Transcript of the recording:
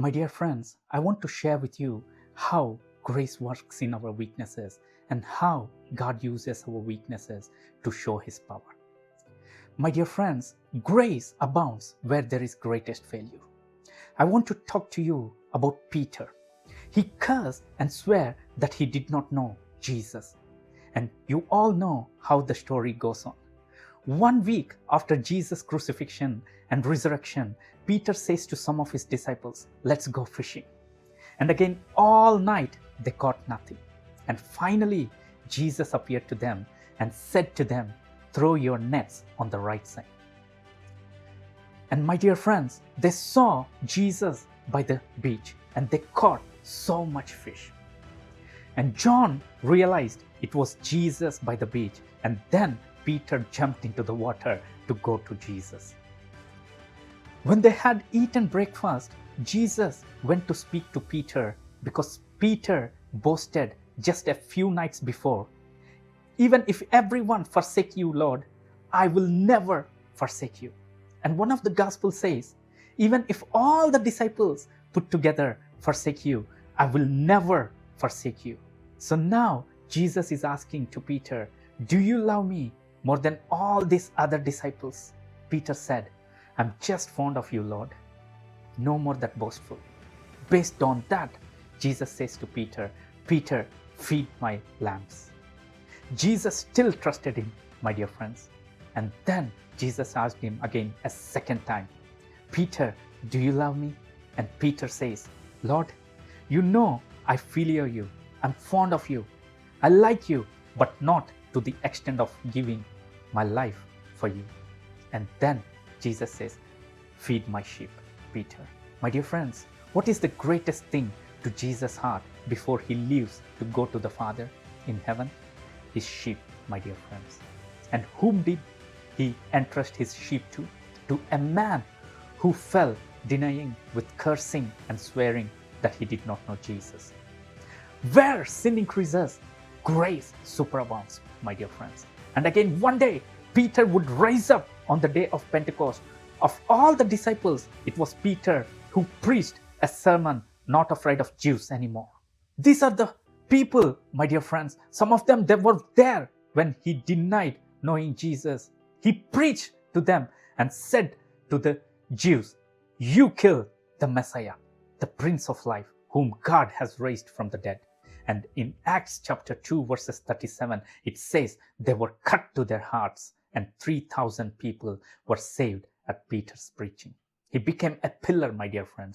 My dear friends, I want to share with you how grace works in our weaknesses and how God uses our weaknesses to show His power. My dear friends, grace abounds where there is greatest failure. I want to talk to you about Peter. He cursed and swore that he did not know Jesus. And you all know how the story goes on. 1 week after Jesus' crucifixion and resurrection, Peter says to some of his disciples, "Let's go fishing." And again, all night they caught nothing. And finally, Jesus appeared to them and said to them, "Throw your nets on the right side." And my dear friends, they saw Jesus by the beach and they caught so much fish. And John realized it was Jesus by the beach, and then Peter jumped into the water to go to Jesus. When they had eaten breakfast, Jesus went to speak to Peter because Peter boasted just a few nights before, "Even if everyone forsake you, Lord, I will never forsake you." And one of the Gospels says, "Even if all the disciples put together forsake you, I will never forsake you." So now Jesus is asking to Peter, "Do you love me more than all these other disciples?" Peter said, "I'm just fond of you, Lord." No more that boastful. Based on that, Jesus says to Peter, "Peter, feed my lambs." Jesus still trusted him, my dear friends. And then Jesus asked him again a second time, "Peter, do you love me?" And Peter says, "Lord, you know I filial you. I'm fond of you. I like you, but not to the extent of giving my life for you." And then Jesus says, "Feed my sheep, Peter." My dear friends, what is the greatest thing to Jesus' heart before he leaves to go to the Father in heaven? His sheep, my dear friends. And whom did he entrust his sheep to? To a man who fell denying with cursing and swearing that he did not know Jesus. Where sin increases, grace superabounds, my dear friends. And again, one day, Peter would rise up on the day of Pentecost. Of all the disciples, it was Peter who preached a sermon, not afraid of Jews anymore. These are the people, my dear friends. Some of them, they were there when he denied knowing Jesus. He preached to them and said to the Jews, "You kill the Messiah, the Prince of Life, whom God has raised from the dead." And in Acts chapter 2, verses 37, it says they were cut to their hearts and 3,000 people were saved at Peter's preaching. He became a pillar, my dear friends.